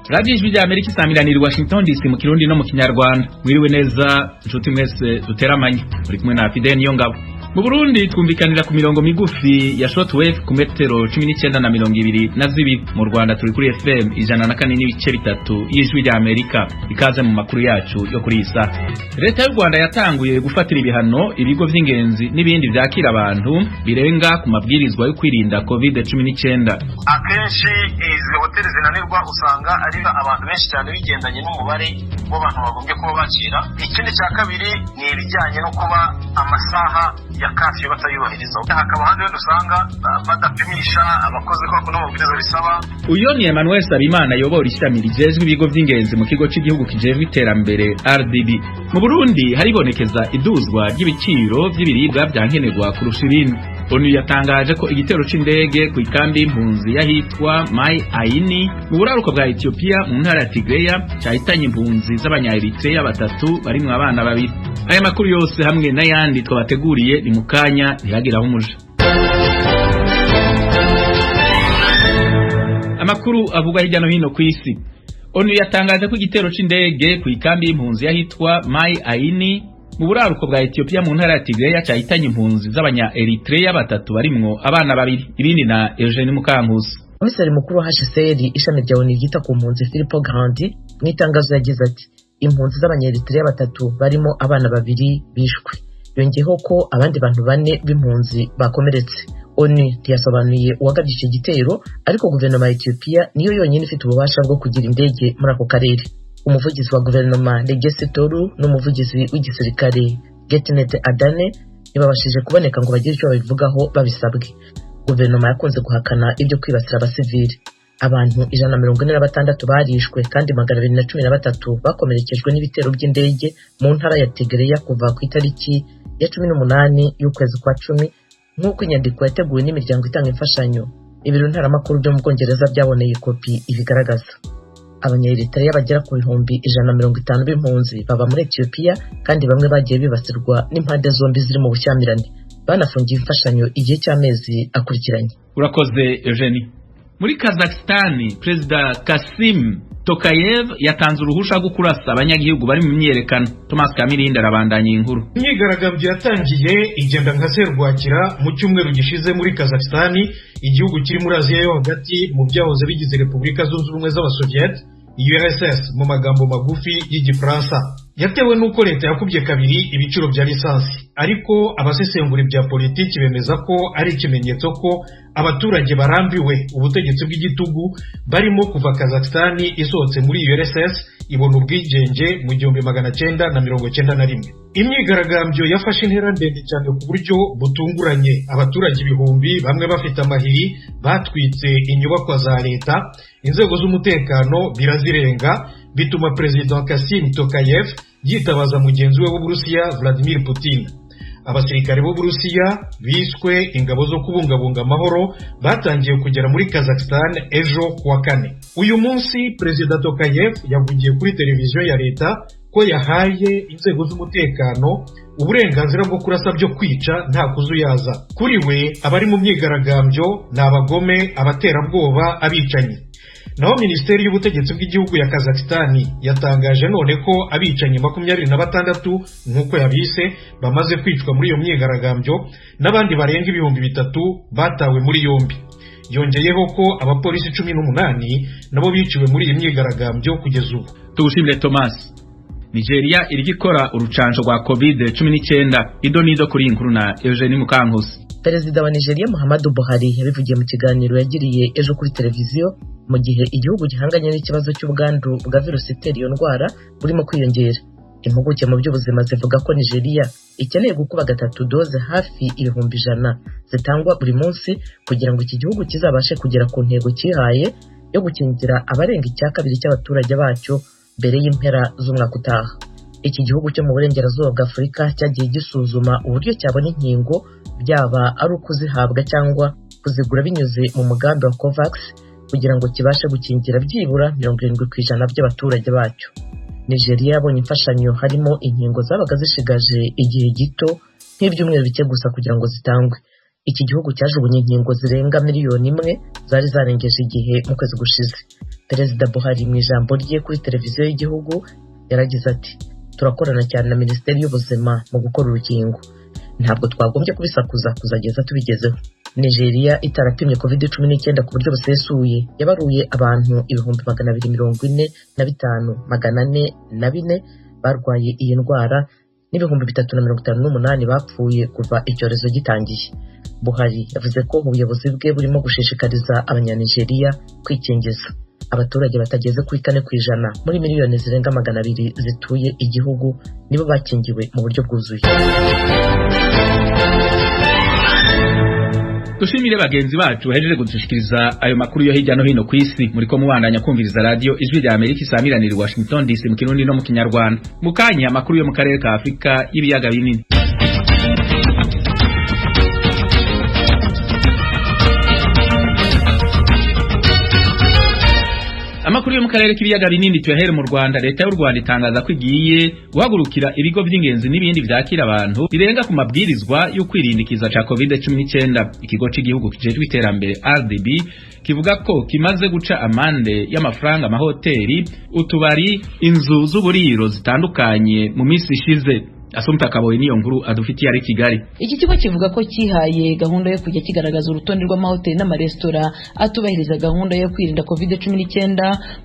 Radio Ijwi ry'Amerika isamiranira Washington DC mu Kirundi no mu Kinyarwanda. Mwiriwe neza nshuti mwese duteramanye. Muri kumwe na Fidel Niyongabo. Mu Burundi twumvikanira ku mirongo migufi ya shortwave ku metero 19 na 22. Mu Rwanda turi kuri FM 104.3 y'Ijwi ry'Amerika. Ikaze mu makuru yacu yo kuri isa. Leta y'u Rwanda yatanguye gufatira ibihano ibigo vy'ingenzi n'ibindi vyakira abantu birenga ku mabwirizwa yo kwirinda COVID-19. Akenshi izi hoteli zinanirwa usanga ari abantu benshi cyane bigendanye n'umubare w'abantu bagombye kuba bakira. Ikindi cya kabiri ni ibijyanye no kuba amasaha ya kafi batayubahiriza. Hakaba handi dusanga badapimisha abakozi ko kuno mubwiriza bisaba. Uyo ni Emmanuel Sabimana yobora ishami rijejwe ibigo vy'ingenzi mu kigo cy'igihugu kijejwe iterambere RDB. Mu Burundi haribonekeza iduzwa ry'ibiciro vy'ibiribwa byankenerwa kurusha ibindi. Onu yatangaje ko igitero c'indege ku ikambi impunzi yahitwa Mai Aini mu buraruko bwa Ethiopia mu ntara ya Tigray cyahitanye impunzi z'abanya-Eritrea batatu barimwe abana babiri. Aya makuru yose hamwe n'ayandi twabateguriye ni mukanya ntihagiraho umuja. Amakuru avuga hirya no hino ku isi. Onu yatangaje ko igitero c'indege ku ikambi impunzi yahitwa Mai Aini mu buraruko bwa Ethiopia mu ntara ya Tigray cyahitanye impunzi z'abanya-Eritrea batatu barimwo abana babiri. Ibindi na Eugene Mukankusi. Komiseri mukuru wa HCR ishami rya ONU ryita ku mpunzi Filippo Grandi mu itangazo yagize ati impunzi z'abanya-Eritrea batatu barimo abana babiri bishwe. Yongeyeho ko abandi bantu bane b'impunzi bakomeretse. ONU yasobanuye uwagabye icyo gitero ariko guverinoma ya Ethiopia niyo yonyine ifite ububasha bwo kugira indege muri ako karere. Umuvugizi wa guverinoma Legesse Tolu n'umuvugizi w'igisirikare Getnet Adane ntibabashije kuboneka ngo bagire icyo babivugaho babisabwe. Guverinoma yakunze guhakana ibyo kwibasira abasivili. Abantu 146 barishwe kandi 213 bakomerekejwe n'ibitero by'indege mu ntara ya Tigray kuva ku itariki ya 18 y'ukwezi kwa 10 nk'uko inyandiko yateguwe n'imiryango itanga imfashanyo. Ibiro ntaramakuru byo mu Bwongereza byaboneye kopi ibigaragaza. Abanya-Eritrea bagera ku 150 b'impunzi baba muri Ethiopia kandi bamwe bagiye bibasirwa n'impande zombi ziri mu bushyamirane. Banafungiye imfashanyo igihe cy'amezi akurikiranye. Urakoze Eugenie. Muri Kazakhstan, President Kasim Tokayev yatanze uruhusha rwo kurasa abanyagihugu bari mu myerekano. Thomas Kamirindi arabandanya inkuru. Imyigaragambyo yatangiye igenda nka serwakira mu cyumweru gishize muri Kazakhstan, igihugu kiri muri Aziya yo hagati mu byahoze bigize Repubulika Zunze Ubumwe z'Abasoviet, URSS mu magambo magufi y'Igifaransa. Yatewe nuko leta yakubye kabiri ibiciro bya lisansi, ariko abasesengura bya politiki bemeza ko ari ikimenyetso ko abaturage barambiwe ubutegetsi bw'igitugu barimo kuva Kazakhstan isohotse muri URSS ibona ubwigenge mu 1991. Imyigaragambyo yafashe intera ndende cyane ku buryo butunguranye. Abaturage ibihumbi bamwe bafite amahiri batwitse inyubako za leta, inzego z'umutekano birazirenga, bituma President Kasim Tokayev yitabaza mugenzi we w'Uburusiya Vladimir Putin. Abasirikare b'Uburusiya biswe ingabo zo kubungabunga amahoro batangiye kugera muri Kazakhstan ejo kuwa kane. Uyu munsi President Tokayev yavugiye kuri televiziyo ya leta ko yahaye inzego z'umutekano uburenganzira bwo kurasa byo kwica nta kuzuyaza. Kuri we abari mu myigaragambyo ni abagome, abaterabwoba, abicanyi. Naho Minisiteri y'Ubutegetsi bw'igihugu ya Kazakhstan yatangaje none ko abicanyi 26 nk'uko yabise bamaze kwicwa muri iyo myigaragambyo n'abandi barenga 3,000 batawe muri yombi. Yongeyeho ko abapolisi 18 nabo biciwe muri iyi myigaragambyo kugeza ubu. Tugushimire Thomas. Nigeria irigikora urucanco rwa COVID-19. Idonido kuri inkuru na Eugene Mukankusi. Perezida wa Nigeria Muhammadu Buhari yabivugiye mu kiganiro yagiriye ejo kuri televiziyo mu gihe igihugu gihanganye n'ikibazo cy'ubwandu bwa virusi itera iyo ndwara burimo kwiyongera. Impuguke mu by'ubuzima zivuga ko Nigeria ikeneye gukuba gatatu doze hafi 100,000 zitangwa buri munsi kugira ngo iki gihugu kizabashe kugera ku ntego cyihaye yo gukingira abarenga 2/3 cy'abaturage bacyo mbere y'impera z'umwaka utaha. Iki gihugu cyo mu burengerazuba bwa Afurika cyagiye gisuzuma uburyo cyabona inkingo, byaba ari ukuzihabwa cyangwa kuzigura binyuze mu mugambi wa COVAX kugira ngo kibashe gukingira byibura 70% by'abaturage bacyo. Nigeria yabonye imfashanyo harimo inkingo zabaga zishigaje igihe gito nk'ibyumweru bike gusa kugira ngo zitangwe. Iki gihugu cyajugunye inkingo zirenga 1,000,000 zari zarengeje igihe mu kwezi gushize. Perezida Buhari mu ijambo rye kuri televiziyo y'igihugu yaragize ati turakorana cyane na Minisiteri y'Ubuzima mu gukora urukingo, ntabwo twagombye kubisakuza kuzageza tubigezeho. Nigeria itarapimye COVID-19 ku buryo busesuye yabaruye abantu 245,404 barwaye iyi ndwara n'358 bapfuye kuva icyorezo gitangiye. Buhari yavuze ko ubuyobozi bwe burimo gushishikariza abanyanigeriya kwikingiza. Abaturage batageze kuri 4% muri miliyoni zirenga 200 zituye igihugu nibo bakingiwe mu buryo bwuzuye. Dushimire bagenzi bacu bahejeje kudushikiriza ayo makuru yo hirya no hino ku isi. Muriko mubandanya kumviriza radio Ijwi rya Amerika isamiranira Washington DC mu Kirundi no mu Kinyarwanda. Mukanya amakuru yo mu karere ka Afrika y'ibiyaga binini. Amakuru yo mu karere k'ibiyaga binini tuyahere mu Rwanda. Leta y'u Rwanda itangaza ko igiye guhagurukira ibigo by'ingenzi n'ibindi byakira abantu birenga ku mabwirizwa yo kwirindikiza ca COVID-19. Ikigo cy'igihugu kijejwe iterambere RDB kivuga ko kimaze guca amande y'amafaranga amahoteli, utubari, inzu z'uburiro zitandukanye mu minsi ishize. Asumta Kaboyi niyo nkuru adufitiye ari Kigali. Iki kigo kivuga ko kihaye gahunda yo kujya kigaragaza urutonde rw'amahoteli n'amaresitora atubahiriza gahunda yo kwirinda COVID-19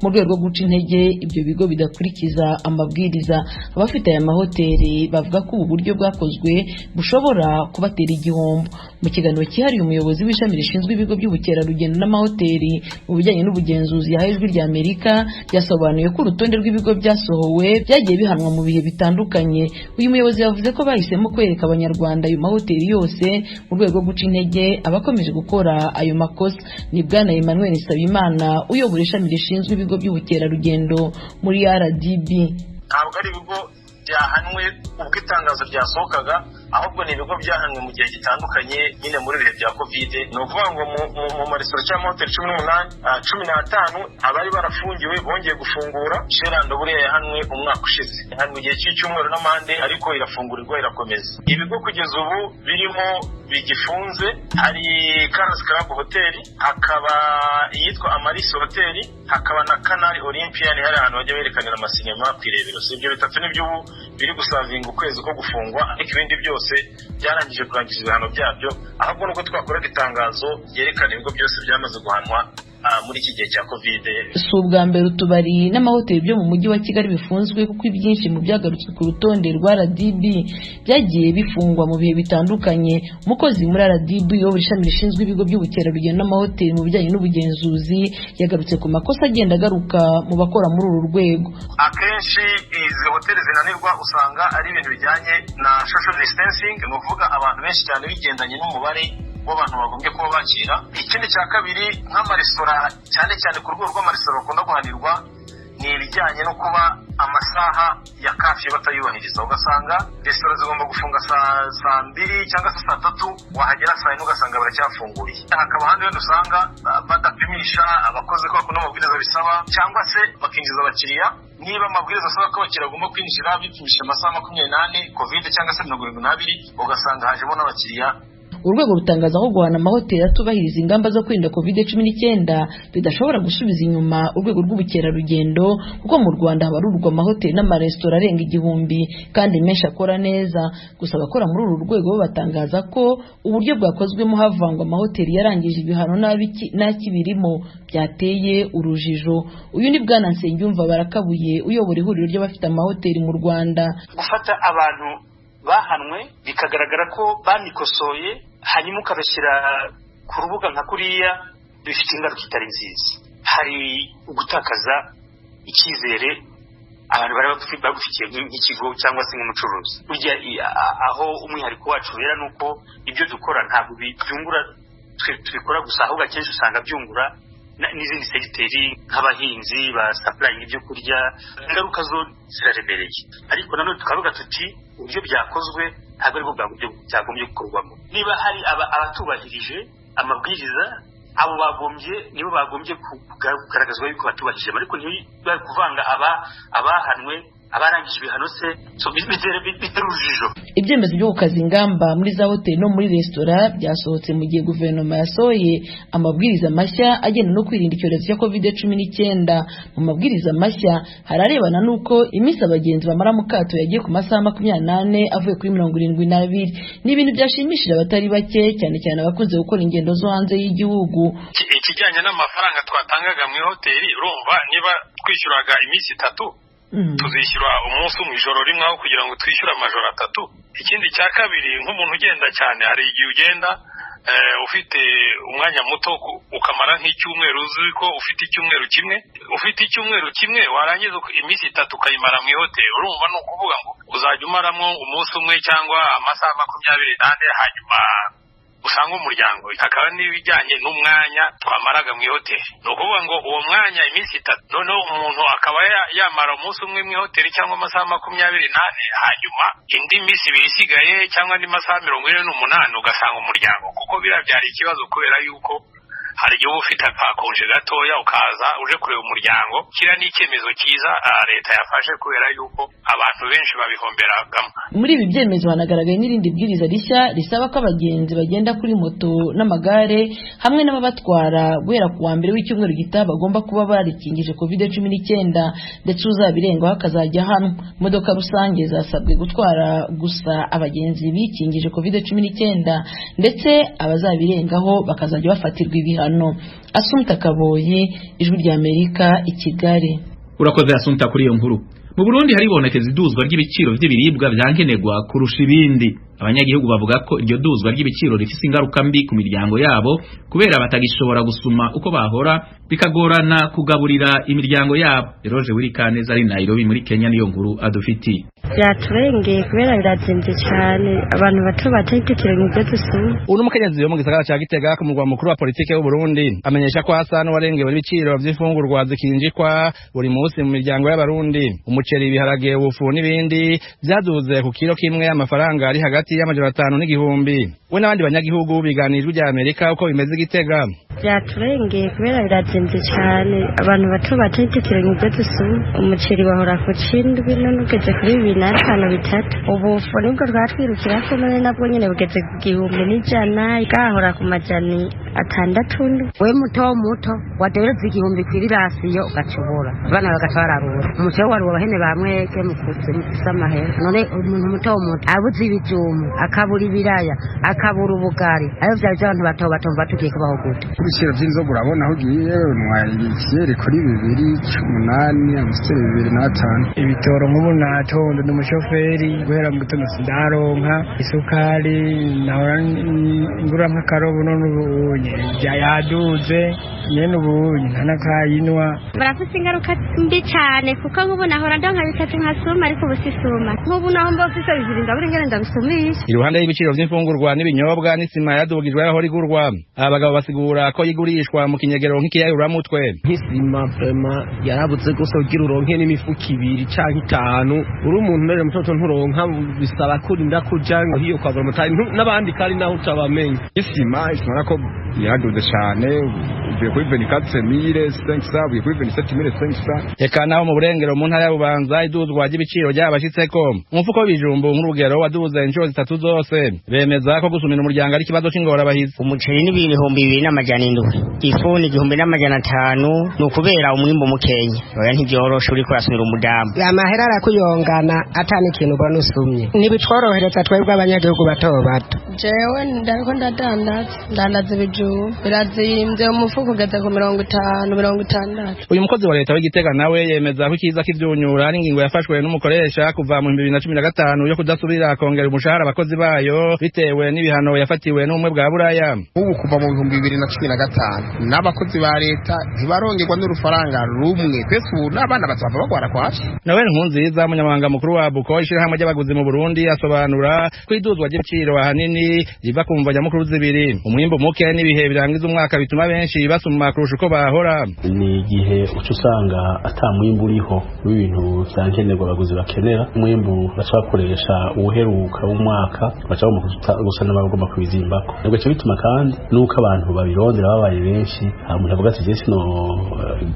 mu rwego rwo guca intege ibyo bigo bidakurikiza amabwiriza. Abafite aya mahoteli bavuga ko ubu buryo bwakozwe bushobora kubatera igihombo. Mu kiganiro cyihariye umuyobozi w'ishami rishinzwe ibigo by'ubukerarugendo n'amahoteli mu bijyanye n'ubugenzuzi yahaye Ijwi rya Amerika yasobanuye ko urutonde rw'ibigo byasohowe byagiye bihanwa mu bihe bitandukanye. Uyu umuyobozi yavuze ko bahisemo kwereka abanyarwanda ayo mahoteli yose mu rwego rwo guca intege abakomeje gukora ayo makosa. Ni Bwana Emmanuel Nsabimana uyobora ishami rishinzwe ibigo by'ubukerarugendo muri RDB. Ntabwo ari ibigo byahanwe ubwo itangazo ryasohokaga, ahubwo ni ibigo byahanwe mu gihe gitandukanye nyine muri bihe bya COVID. Ni ukuvuga ngo mu maresitora cyangwa amahoteli 15 abari barafungiwe bongeye gufungura. Sherando buriya yahanwe umwaka ushize, yahanwe igihe cy'icyumweru n'amande, ariko irafungurirwa irakomeza. Ibigo kugeza ubu birimo bigifunze hari Caras Club Hotel, hakaba iyitwa Amaris Hotel, hakaba na Canal Olympian, hari ahantu bajya berekanira amasinema kwirebero. Ibyo bitatu nibyo biri gusavinga ukwezi ko gufungwa, ariko ibindi byose byarangije kurangiza ibihano byabyo. Ahubwo nuko twakoraga itangazo ryerekana ibigo byose byamaze guhanwa muri iki gihe cya COVID. Si ubwa mbere utubari n'amahoteli byo mu mujyi wa Kigali bifunzwe, kuko ibyinshi mu byagarutswe ku rutonde rwa RDB byagiye bifungwa mu bihe bitandukanye. Umukozi muri RDB uyobora ishami rishinzwe ibigo by'ubukerarugendo n'amahoteli mu bijyanye n'ubugenzuzi yagarutse ku makosa agenda agaruka mu bakora muri uru rwego. Akenshi izi hoteli zinanirwa usanga ari ibintu bijyanye na social distancing, ni ukuvuga abantu benshi cyane bigendanye n'umubare w'abantu bagombye kuba bakira. Ikindi cya kabiri, nk'amaresitora cyane cyane ku rwego rw'amaresitora bakunda guhanirwa ni ibijyanye no kuba amasaha ya kafi batayubahiriza. Ugasanga resitora zigomba gufunga saa 2 cyangwa se saa 3, wahagera saa 4 ugasanga baracyafunguye. Hakaba ahandi wenda usanga badapimisha abakozi ko bakunda amabwiriza bisaba, cyangwa se bakinjiza abakiriya niba amabwiriza asaba ko abakiriya agomba kwinjira bipimisha amasaha 28 COVID cyangwa se 72, ugasanga hajemo n'abakiriya. Urwego rutangaza ko guhana amahoteli atubahiriza ingamba zo kwirinda COVID-19 bidashobora gusubiza inyuma urwego rw'ubukerarugendo, kuko mu Rwanda habarurwa amahoteli n'amaresitora arenga 1000 kandi menshi akora neza. Gusa abakora muri uru rwego batangaza ko uburyo bwakozwemo havangwa amahoteli yarangije ibihano n'akibirimo byateye urujijo. Uyu ni Bwana Nsengiyumva Barakabuye uyobora ihuriro ry'abafite amahoteli mu Rwanda. Gufata abantu bahanwe bikagaragara ko banikosoye hanyuma ukabashyira ku rubuga nka kuriya, bifite ingaruka itari nziza. Hari ugutakaza icyizere abantu bari bagufitiye nk'ikigo cyangwa se nk'umucuruzi. Burya aho umwihariko wacu rero nuko ibyo dukora ntabwo byungura twe tubikora gusa, ahubwo akenshi usanga byungura n'izindi segiteri nk'abahinzi ba supplying ibyo kurya. Ingaruka zo ziraremereye, ariko nanone tukavuga tuti uburyo byakozwe ntabwo ari bwo byagombye gukorwamo. Niba hari abatubahirije amabwiriza, abo bagombye kugaragazwa yuko batubahirije, ariko ntibari kuvanga abahanwe abarangije ibihano se bitera urujijo. Ibyemezo byo gukaza ingamba muri za hoteli no muri resitora byasohotse mu gihe guverinoma yasohoye amabwiriza mashya agenda no kwirinda icyorezo cya COVID-19. Mu mabwiriza mashya hararebana n'uko iminsi abagenzi bamara mu kato yagiye ku masaha 28 avuye kuri 72. Ni ibintu byashimishije abatari bake, cyane cyane abakunze gukora ingendo zo hanze y'igihugu. Ikijyanye n'amafaranga twatangaga mu hoteli, urumva niba twishyuraga iminsi 3 tuzishyura umunsi mu ijoro rimwe aho kugira ngo twishyure amajoro 3. Ikindi cya kabiri, nk'umuntu ugenda cyane, hari igihe ugenda ufite umwanya muto ukamara nk'icyumweru, uzi ko ufite icyumweru kimwe warangiza iminsi 3 ukayimara mu hoteli, urumva ni ukuvuga ngo uzajya umaramo umunsi umwe cyangwa amasaha 28 hanyuma usanga umuryango. Hakaba n'ibijyanye n'umwanya twamaraga mu hoteli, ni ukuvuga ngo uwo mwanya iminsi 3 noneho umuntu akaba yamara umunsi umwe mu hoteli cyangwa amasaha 28 hanyuma indi minsi 2 isigaye cyangwa andi masaha 48 ugasanga umuryango, kuko birabyara ikibazo kubera yuko hari igihe ufite akakonje gatoya ukaza uje kureba umuryango. Kira ni icyemezo cyiza leta yafashe kubera yuko abantu benshi babihomberagamo. Muri ibi byemezo hanagaragaye n'irindi bwiriza rishya risaba ko abagenzi bagenda kuri moto n'amagare hamwe n'ababatwara guhera ku wa mbere w'icyumweru gitaha bagomba kuba barikingije COVID-19, ndetse uzabirengaho akazajya hano. Imodoka rusange zasabwe gutwara gusa abagenzi bikingije COVID-19, ndetse abazabirengaho bakazajya bafatirwa ibihano. Asumta Kaboyi, Ijwi rya Amerika, i Kigali. Urakoze Asumta kuri iyo nkuru. Mu Burundi haribonekeza iduzwa ry'ibiciro by'ibiribwa byankenerwa kurusha ibindi. Abanyagihugu bavuga ko iryo duzwa ry'ibiciro rifise ingaruka mbi ku miryango yabo kubera batagishobora gusuma uko bahora, bikagorana kugaburira imiryango yabo. Eroje Wirikaneza ari Nairobi muri Kenya niyo nkuru adufiti. Byaturengeye kubera birazimvye cyane, abantu bato batekereje ibyo dusuma. Uno mukenyezi yo mu gisagara cya Gitega ku mugwa mukuru wa politike y'u Burundi amenyesha ko hasa n'uwarengewe ibiciro by'ifungurwa zikinjikwa buri munsi mu miryango y'abarundi. Umuceri, ibiharage, ubufu n'ibindi byaduze ku kilo kimwe amafaranga ari hagati y'amajana 5 n'igihumbi. We n'abandi banyagihugu biganijwe rya Amerika uko bimeze Gitega. Byaturengeye kubera birazimvye cyane, abantu bato batekereje ibyo dusuma. Umuceri wahora ku 7 none ugeze kuri 2.5. Ubufu nibwo twatwirukira ko none nabwo nyene bugeze ku 1,100, gahora ku majani 6. We muto wadereza 1,000 kw'irirasiyo ugacubura abana bagatwararura umuceri wari wabahene bamweke mukutse musamahera. None umuntu muto abuze ibijumbu, akabura ibiraya, akabura ubugari, ayo byaje abantu bato batugiye kubaho gute. Ibiciro by'inzoga urabona aho ugiye mwayikiyeri kuri 2,800 amusiteri 2,500. Ibitoro nk'ubu natondo n'umushoferi guhera mu gitondo sindaronka isukari, nahora ngura nk'akarobo none ubunye yaduze nyene ubunye ntanakayinwa. Barafise ingaruka mbi cyane kuko nk'ubu nahora ndonka bitatu nkasuma ariko ubusisuma nk'ubu naho mbofise bizirinda buri ngene ndabisumisha. Iruhande y'ibiciro by'imfungurwa n'ibinyobwa n'isima yadugijwe aho rigurwa, abagabo basigura ko yigurishwa mu kinyegero nk'ikiyayuramutwe. Nk'isima prema yarabuze gusa ugira uronke n'imifuka 2 canke 5, uri umuntu nere mutoto nturonka, bisaba kurinda kuja hiyo kwa mutari n'abandi kari naho utabamenye. Isima ko yaduze cyane, ugiye kuri 24,500 ugiye kuri 27,500. Eka naho mu burengero mu ntara ya Bubanza iduzwa ry'ibiciro ryabashitseko. Umufuko w'ibijumbu nk'urugero waduze inshuro 3 zose. Bemeza ko gusumira umuryango ari kibazo c'ingorabahizi. Umuceri ni 2,200, ifu ni 1,500, nukubera umwimbo mukenya. Oya ntibyoroshe uri kurasumira umudamu. Amahera arakuyongana atani ikintu ubona usumye. Nibitworohereza twebwe abanyagihugu bato bato. Jewe ndariko ndandaza ibijumbu birazimvye, umufuko ugeze ku 50-60. Uyu mukozi wa leta w'Igitega nawe yemeza ko ikiza k'ivyunyura ari ingingo yafashwe n'umukoresha kuva mu 2015 yo kudasubira kongera umushahara abakozi bayo bitewe n'ibihano yafatiwe n'umwe bwa Buraya. Ubu kuva mu 2015 n'abakozi ba leta ntibarongerwa n'urufaranga rumwe, pese ubu n'abana bazava bagwara kwashi. Noel Nkunziza umunyamabanga mukuru wa Buko ishirahamwe ry'abaguzi mu Burundi asobanura ko iduzwa ry'ibiciro ahanini riva ku mvo nyamukuru zibiri: umwimbo muke n'ibihe birangiza umwaka bituma benshi basuma kurusha uko bahora. Ni igihe uca usanga ata mwimbu uriho w'ibintu vyankenerwa abaguzi bakenera, umwimbu baca bakoresha uwuheruka w'umwaka baca gusa n'abagomba kubizimbako. Nibwo cyo bituma kandi nuko abantu babirondera babaye benshi, umuntu avuga ati jesi no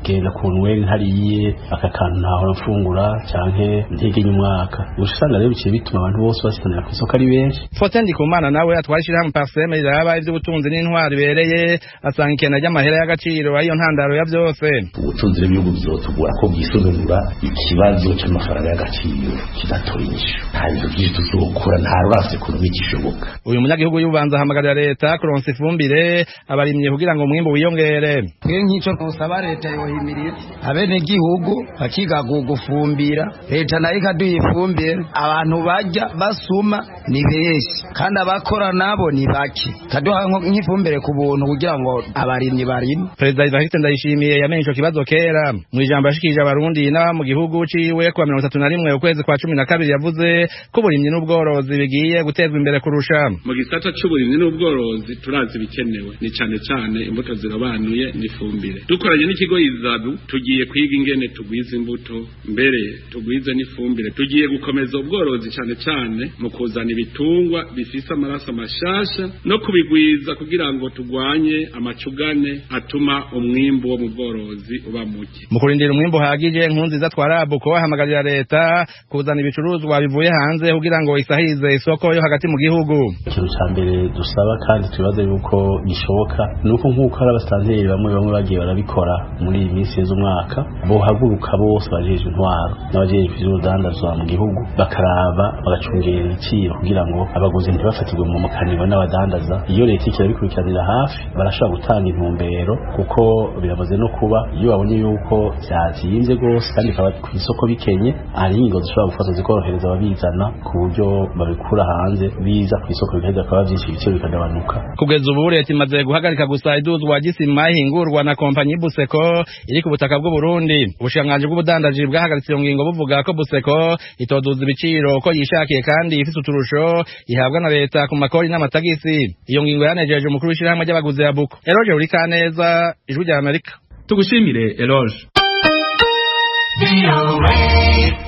genda ku nweri ntariye aka kantu ntaho mfungura canke ntigenye umwaka. Usanga rero biciye bituma abantu bose basitanira ku isoko ari benshi. Faustin Ndikumana nawe atwarishira hamwe Parseme riraba ivy'ubutunzi n'intwari bereye, asanga ikena ry'amahera y'agaciro ariyo ntandaro ya byose. Ubutunzi n'ibihugu bizotugura ko bwisuzugura ikibazo cy'amafaranga y'agaciro kidatorisha. Nta bintu byinshi tuzokora, nta rwase ekonomi gishoboka. Uyu munyagihugu y'ubanza hamagarira leta kuronsa ifumbire abarimye kugira ngo umwimbu wiyongere. Nk'ico kusaba leta yohimiriza abene gihugu bakiga gufumbira, leta nayo ikaduha ifumbire, abantu bajya basuma ni benshi kandi abakora nabo ni bake, kaduha nk'ifumbire ku buntu kugira ngo abarimyi barime. Perezida Evariste Ndayishimiye yamenye ico kibazo kera mu ijambo yashikije abarundi na mu gihugu ciwe ku 31 ukwezi kwa 12 yavuze ko uburimyi n'ubworozi bigiye gutezwa imbere kurusha. Mu gisata c'uburimyi n'ubworozi turazi bikenewe ni cane imbuto zirobanuye n'ifumbire. Dukoranye n'ikigo Izabu tugiye kwiga ingene tugwiza imbuto mbere tugwize n'ifumbire. Tugiye gukomeza ubworozi cane mu kuzana ibitungwa bifise amaraso mashasha no kubigwiza kugira ngo tugwanye amacugane atuma umwimbu wo mu bworozi uba muke. Mu kurindira umwimbu hagije Nkunziza twarabu ko hamagarira leta kuzana ibicuruzwa bivuye hanze kugira ngo isahize isoko yo hagati mu gihugu. Ikintu ca mbere dusaba kandi tubaza yuko gishoboka nuko nkuko ari abastanteri bamwe bagiye barabikora muri iyi minsi y'umwaka, bo haguruka bose bajeje intwaro n'abajeje ivy'urudandazwa mu gihugu bakaraba bagacungera ibiciro kugira ngo abaguzi ntibafatirwe mu mukaniro n'abadandaza. Iyo leta ikirabikurikiranira hafi barashobora gutanga intumbero, kuko biramaze no kuba iyo babonye yuko vyazinze gose kandi kaba ku isoko bikenye, ari ingo zishobora gufata zikorohereza ababizana ku buryo babikura hanze biza ku isoko bigaheza akaba vyinshi ibiciro bikagabanuka. Kugeza ubu leta imaze guhagarika gusa iduzwa ry'isima ihingurwa na kompanyi Buseko iri ku butaka bw'u Burundi. Ubushikiranganji bw'ubudandaji bwahagaritse iyo ngingo buvuga ko Buseko itoduza ibiciro ko yishakiye kandi ifite uturusho ihabwa na leta ku makori n'amatagisi. Iyo ngingo yanejeje umukuru w'ishirahamwe ry'abaguzi ya Buko. Eroge Urikaneza, Ijwi rya Amerika. Tugushimire Eroge.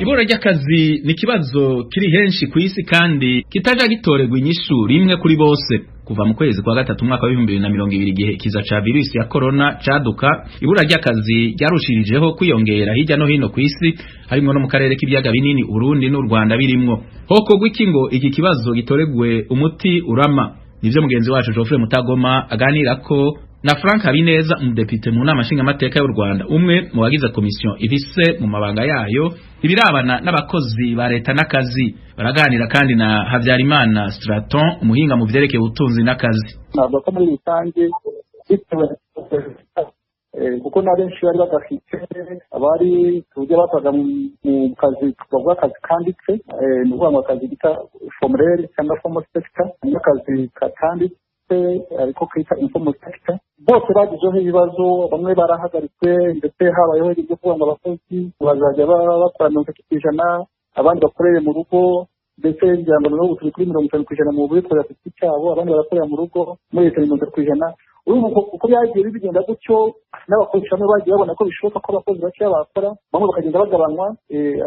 Ibura ry'akazi ni kibazo kiri henshi ku isi kandi kitaja gitorerwa inyishu rimwe kuri bose. Kuva mu kwezi kwa gatatu umwaka wa 2020 igihe ikiza ca virusi ya corona caduka, ibura ry'akazi ryarushirijeho kwiyongera hirya no hino ku isi, harimo no mu karere k'ibiyaga binini Urundi n'u Rwanda birimwo. Hoko gw'ikingo iki kibazo gitoregwe umuti urama. Nivyo mugenzi wacu Geoffrey Mutagoma aganirako na Frank Habineza, umudepite mu nama nshingamateka y'u Rwanda, umwe mu bagize komisiyo ifise mu mabanga yayo ibirabana n'abakozi ba leta n'akazi. Baraganira kandi na Havyarimana Straton, umuhinga mu vyerekeye ubutunzi n'akazi. Ntabwo ko muri rusange kuko na benshi bari badafite abari tujya bataga mu kazi bavuga akazi kanditse, ni ukuvuga ngo akazi bita formel cyangwa formal sector, n'akazi katanditse ariko kita informal sector. Bose bagizeho ibibazo, bamwe barahagaritse ndetse habayeho ibyo kuvuga ngo abakozi bazajya bakora 50%, abandi bakoreye mu rugo, ndetse injyambano n'ubu turi kuri 50% mu bikorera ku giti cyabo, abandi barakorera mu rugo muri 50%. Uko byagiye bigenda gutyo n'abakozi bamwe bagiye babona ko bishoboka ko abakozi bakeya bakora, bamwe bakagenda bagabanywa,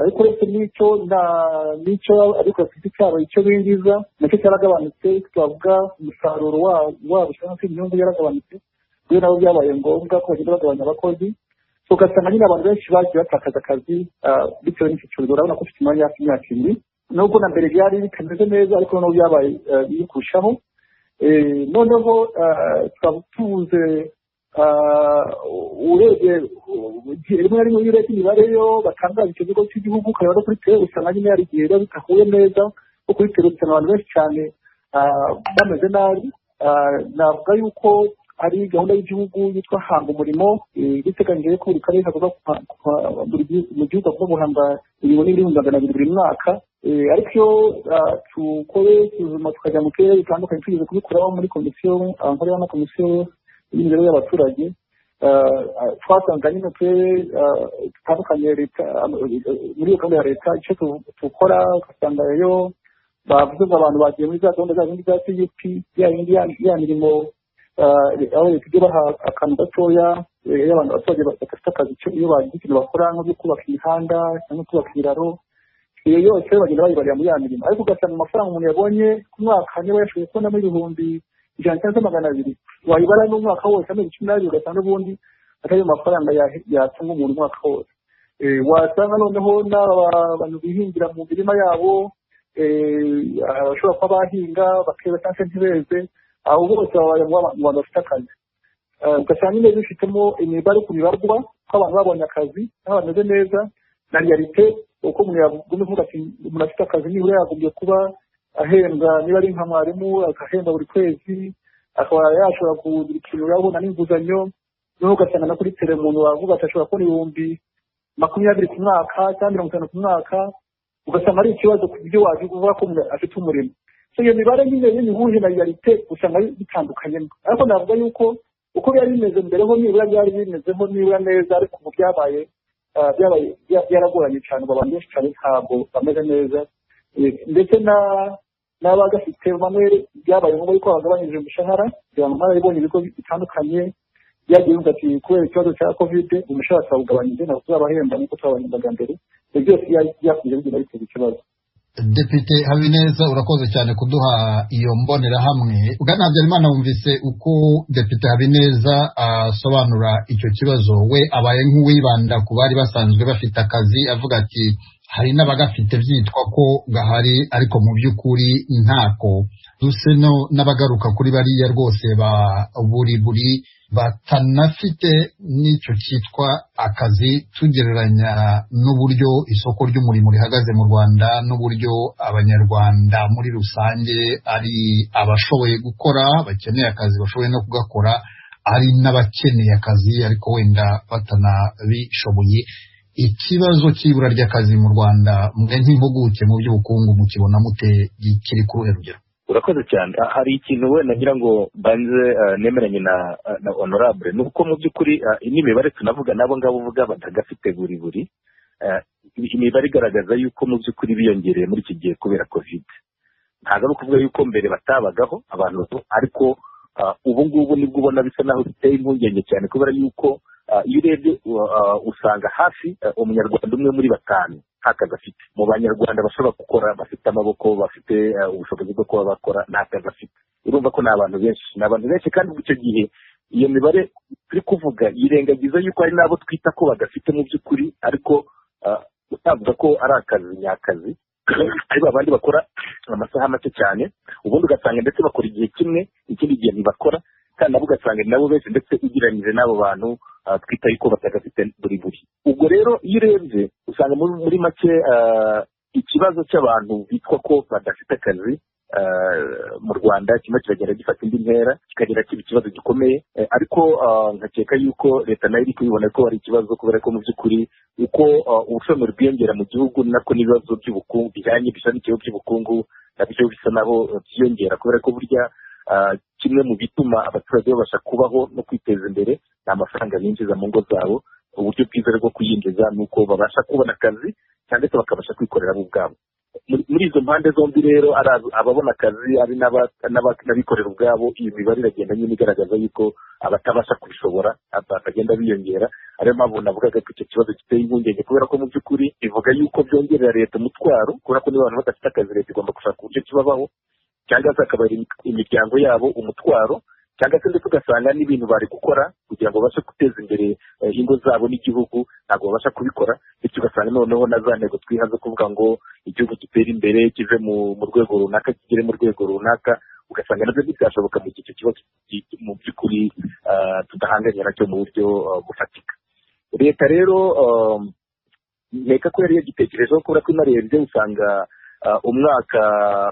ariko uretse n'icyo ariko ku giti cyabo icyo binjiza nacyo cyaragabanutse. Twavuga umusaruro wabo cyangwa se inyungu yaragabanutse, rero nabo byabaye ngombwa ko bagenda bagabanya abakozi. Ugasanga nyine abantu benshi bagiye batakaza akazi bitewe n'iki cyorezo. Urabona ko ufite imyanya y'imyaka 2, nubwo na mbere byari bitameze neza ariko noneho byabaye bikurushaho. Noneho tuvuze urebye rimwe na rimwe urebye imibare yo batangaza icyo kigo cy'igihugu ukareba no kuri tele, usanga nyine hari igihe biba bidahuye neza, ko kuri tele usanga abantu benshi cyane bameze nabi. Navuga yuko hari gahunda y'igihugu yitwa hanga umurimo, biteganyije ko buri karere kagomba mu gihugu agomba guhanga imirimo n'ibihumbi 200 buri mwaka. Ariko iyo tukore isuzuma tukajya mu turere bitandukanye tugeze kubikuraho muri komisiyo nkorera na komisiyo y'imibereho y'abaturage, twasanga nyine uturere dutandukanye leta muri iyo gahunda ya leta icyo tukora, ugasanga yo bavuze ngo abantu bagiye muri za gahunda za zindi za CUP, ya mirimo aho tujye baha akantu gatoya y'abantu abaturage badafite akazi iyo bagize ikintu bakora nko kubaka imihanda cyangwa kubaka ibiraro iyo yose bagenda bayibarira muri ya mirimo ariko ugasanga amafaranga umuntu yabonye ku mwaka niba yashoboye kubonamo ibihumbi 100 cyangwa 200 wayibara n'umwaka wose amezi 12 ugasanga ubundi atari amafaranga yatunga umuntu umwaka wose wasanga noneho n'abantu bihingira mu mirima yabo bashobora kuba bahinga bakeza cyangwa ntibeze abo bose babaye mu bantu bafite akazi ugasanga nyine bifitemo imibare ku bibarwa ko abantu babonye akazi n'abantu bameze neza na realite uko umuntu yagumye kuvuga ati umuntu afite akazi nibura yagombye kuba ahembwa niba ari nka mwarimu agahembwa buri kwezi akaba yashobora kugira ikintu yabona n'inguzanyo noneho ugasanga na kuri tele umuntu wavuga ati ashobora kubona ibihumbi 20 ku mwaka cyangwa 50 ku mwaka ugasanga ari ikibazo ku byo waje kuvuga ko umuntu afite umurimo iyo mibare nyine y'imihuje na realite usanga bitandukanye ariko navuga yuko uko byari bimeze mbere ho nibura byari bimezeho nibura neza ariko ubu byabaye byaragoranye cyane abantu benshi cyane ntabwo bameze neza ndetse n'abagafite bamwe byabaye ngombwa yuko bagabanyije umushahara kugira ngo mwarabibonye ibigo bitandukanye byagiye bivuga ati kubera ikibazo cya covid umushahara twawugabanyije ntabwo tuzabahemba nk'uko twabahembaga mbere ibyo byose byakunze bigenda biteza ikibazo. Depite Habineza urakoze cyane kuduha iyo mbonerahamwe. Bwana Habyarimana wumvise uko Depite Habineza asobanura icyo kibazo, we abaye nk'uwibanda ku bari basanzwe bafite akazi avuga ati hari n'abagafite byitwa ko gahari ariko mu by'ukuri ntako. Duse n'abagaruka kuri bariya rwose ba buri batanafite n'icyo cyitwa akazi, tugereranya n'uburyo isoko ry'umurimo rihagaze mu Rwanda n'uburyo abanyarwanda muri rusange ari abashoboye gukora bakeneye akazi bashoboye no kugakora, ari n'abakeneye akazi ariko wenda batanabishoboye. Ikibazo cy'ibura ry'akazi mu Rwanda mwe nk'impuguke mu by'ubukungu mukibona mute kiri ku ruhe rugero? Urakoze cyane. Hari ikintu wenda ngira ngo banze nemeranye na honorable nuko mu by'ukuri n'imibare tunavuga nabo ngabo uvuga batagafite buri imibare igaragaza yuko mu by'ukuri biyongereye muri iki gihe kubera covid. Ntabwo ari ukuvuga yuko mbere batabagaho abantu ariko ubu ngubu nibwo ubona bisa naho biteye impungenge cyane kubera yuko iyo urebye usanga hafi umunyarwanda umwe muri 5 nta kazi afite. Mu banyarwanda bashobora gukora bafite amaboko bafite ubushobozi bwo kuba bakora nta kazi afite. Urumva ko ni abantu benshi kandi icyo gihe iyo mibare turi kuvuga yirengagiza yuko hari n'abo twita ko bagafite mu by'ukuri ariko utavuga ko ari akazi nyakazi ariko abandi bakora amasaha make cyane ubundi ugasanga ndetse bakora igihe kimwe ikindi gihe ntibakora kandi nabo ugasanga nabo benshi ndetse ugereranyije n'abo bantu twita yuko batagafite buri ubwo rero iyo urebye usanga muri make ikibazo cy'abantu bitwa ko badafite akazi mu Rwanda kimwe kiragenda gifata indi ntera kikagira kiba ikibazo gikomeye ariko nkakeka yuko leta nayo iri kubibona ko ari ikibazo kubera ko mu by'ukuri uko ubushomeri bwiyongera mu gihugu nako n'ibibazo by'ubukungu bijyanye bisa n'ikibazo by'ubukungu nabyo bisa naho byiyongera kubera ko burya kimwe mu bituma abaturage babasha kubaho no kwiteza imbere ni amafaranga binjiza mu ngo zabo. Uburyo bwiza bwo kuyinjiza ni uko babasha kubona akazi cyangwa se bakabasha kwikorera bo ubwabo. Muri izo mpande zombi rero ababona akazi ari n'abikorera ubwabo, iyo mibare iragenda nyine igaragaza yuko abatabasha kubishobora bakagenda biyongera. Ariyo mpamvu navugaga ko icyo kibazo giteye impungenge kubera ko mu by'ukuri bivuga yuko byongerera leta umutwaro kubera ko niba abantu badafite akazi leta igomba gushaka uburyo kibabaho cyangwa se akabara imiryango yabo umutwaro cyangwa se ndetse ugasanga n'ibintu bari gukora kugira ngo babashe guteza imbere ingo zabo n'igihugu ntabwo babasha kubikora, bityo ugasanga noneho na za ntego twihaze kuvuga ngo igihugu gitera imbere kive mu rwego runaka kigere mu rwego runaka, ugasanga nabyo bitashoboka mu gihe icyo kibazo mu by'ukuri tudahanganye nacyo mu buryo bufatika. Leta rero nteka ko yari yagitekerejeho kubera ko inarebye usanga umwaka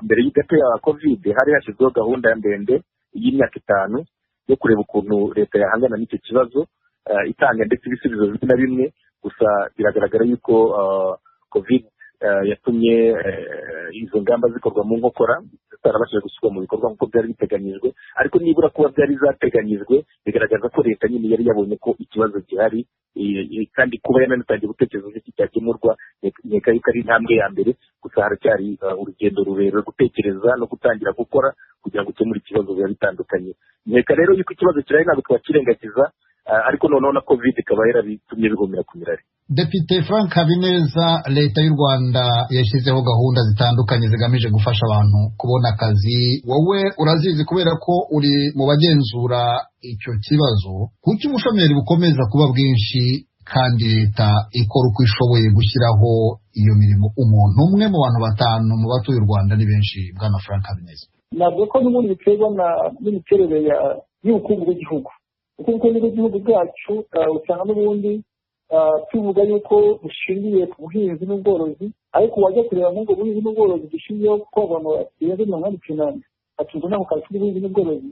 mbere y'agato ya covid hari hashyizweho gahunda ndende y'imyaka 5 yo kureba ukuntu leta yahangana n'icyo kibazo itanga ndetse ibisubizo bimwe na bimwe. Gusa biragaragara yuko covid yatumye izo ngamba zikorwa mu nkokora zitarabashije gushyirwa mu bikorwa nk'uko byari biteganyijwe, ariko nibura kuba byari zateganyijwe bigaragaza ko leta nyine yari yabonye ko ikibazo gihari kandi kuba yanatangiye gutekereza uko cyakemurwa nkeka yuko ari intambwe ya mbere. Gusa haracyari urugendo rurerure gutekereza no gutangira gukora kugira ngo ukemure ikibazo biba bitandukanye nkeka rero yuko ikibazo kirahari ntabwo twakirengagiza ariko noneho na covid ikaba yarabitumye bihumira ku mirari. Depite Frank Habineza, leta y'u Rwanda yashyizeho gahunda zitandukanye zigamije gufasha abantu kubona akazi. Wowe urazizi kubera ko uri mu bagenzura icyo kibazo. Kuki ubushomeri bukomeza kuba bwinshi kandi leta ikora uko ishoboye gushyiraho iyo mirimo? Umuntu umwe mu bantu 5 mu batuye u Rwanda ni benshi, bwana Frank Habineza. Ntabwo ko n'ubundi biterwa n'imiterere y'ubukungu bw'igihugu. Ubukungu bw'igihugu bwacu usanga n'ubundi tuvuga yuko bushingiye ku buhinzi n'ubworozi, ariko wajya kureba ngo ubuhinzi n'ubworozi dushingiyeho ko abantu birenze 80% batunzwe n'ako kazi k'ubuhinzi n'ubworozi,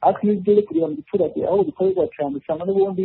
ariko iyo ugiye kureba mu giturage aho bikorerwa cyane usanga n'ubundi